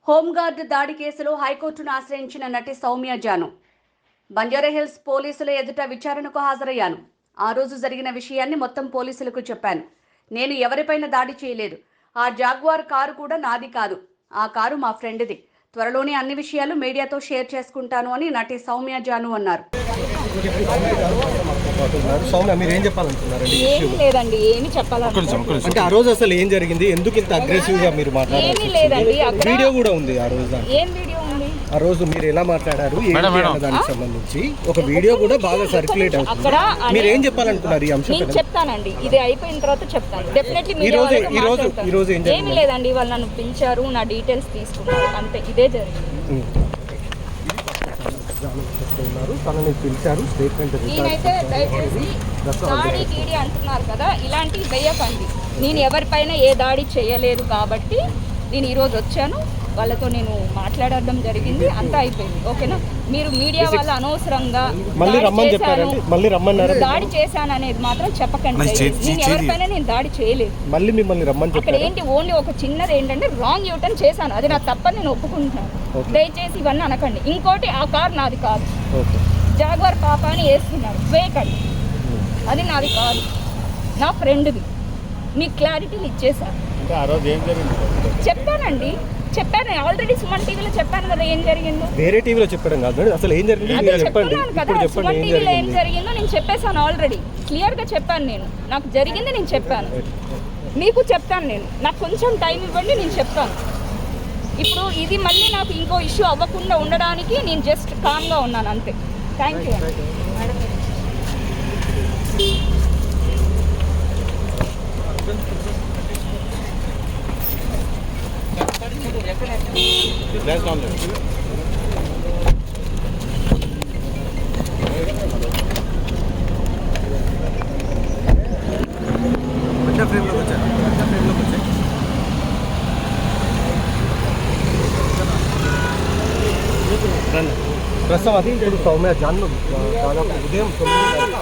Home guard దాడి కేసులో హైకోర్టును ఆశ్రయించిన నటి సౌమ్య జాను బంజారాహిల్స్ పోలీసుల ఎదుట విచారణకు హాజరయ్యాను. ఆ రోజు జరిగిన విషయాన్ని మొత్తం పోలీసులకు చెప్పాను. నేను ఎవరిపైన దాడి చేయలేదు. ఆ జాగ్వార్ కారు కూడా నాది కాదు. ఆ కారు మా ఫ్రెండ్ది. త్వరలోనే అన్ని విషయాలు మీడియాతో షేర్ చేసుకుంటాను అని నటి సౌమ్య జాను అన్నారు. ఏమీ లేదండి, ఏమి చెప్పాలంటే అంటే ఆ రోజు అసలు ఏం జరిగింది, ఎందుకు ఇంత అగ్రెసివ్ గా మీరు మాట్లాడారు? ఏమీ లేదండి, వీడియో కూడా ఉంది. ఆ రోజు ఏం వీడియో ఉంది? ఆ రోజు మీరు ఎలా మాట్లాడారు దానికి సంబంధించి ఒక వీడియో కూడా బాగా సర్క్యులేట్ అవుతుంది. అక్కడ మీరు ఏం చెప్పాలనుకున్నారు ఈ అంశం? నేను చెప్తానండి, ఇది అయిపోయిన తర్వాత చెప్తాను. డెఫినెట్లీ ఈ రోజు ఏమీ లేదండి, వాళ్ళు నన్ను పిలిచారు, నా డీటెయిల్స్ తీసుకున్నారు, అంతే. ఇదే జరిగింది. పిలిచారు, స్టేట్మెంట్. నేనైతే దయచేసి దాడి గీడి అంటున్నారు కదా, ఇలాంటివి వేయకండి. నేను ఎవరిపైన ఏ దాడి చేయలేదు కాబట్టి నేను ఈరోజు వచ్చాను. వాళ్ళతో నేను మాట్లాడడం జరిగింది, అంతా అయిపోయింది. ఓకేనా? మీరు మీడియా వాళ్ళు అనవసరంగా దాడి చేశాను అనేది మాత్రం చెప్పకండి. నేను ఎవరిపైన నేను దాడి చేయలేదు. మళ్ళీ మిమ్మల్ని రమ్మని అక్కడ ఏంటి, ఓన్లీ ఒక చిన్నది ఏంటంటే రాంగ్ యూటర్న్ చేశాను, అది నా తప్పని నేను ఒప్పుకుంటున్నాను. దయచేసి ఇవన్నీ అనకండి. ఇంకోటి, ఆ కార్ నాది కాదు. జాగ్వార్ పాప అని వేస్తున్నారు, వేయకండి. అది నాది కాదు, నా ఫ్రెండ్ది. మీకు క్లారిటీలు ఇచ్చేసాను. చెప్పానండి, చెప్పాను ఆల్రెడీ. సుమన్ టీవీలో చెప్పాను కదా ఏం జరిగిందో. వేరే టీవీలో చెప్పడం కాదు, అసలు ఏం జరిగింది చెప్పండి కదా. సుమన్ టీవీలో ఏం జరిగిందో నేను చెప్పేశాను ఆల్రెడీ, క్లియర్గా చెప్పాను. నేను నాకు జరిగింది నేను చెప్పాను, మీకు చెప్తాను. నేను నాకు కొంచెం టైం ఇవ్వండి, నేను చెప్తాను. ఇప్పుడు ఇది మళ్ళీ నాకు ఇంకో ఇష్యూ అవ్వకుండా ఉండడానికి నేను జస్ట్ కామ్గా ఉన్నాను, అంతే. Thank you. ప్రస్తుతం అది ఇప్పుడు సౌమ్య జాన్ను దాదాపు ఉదయం 9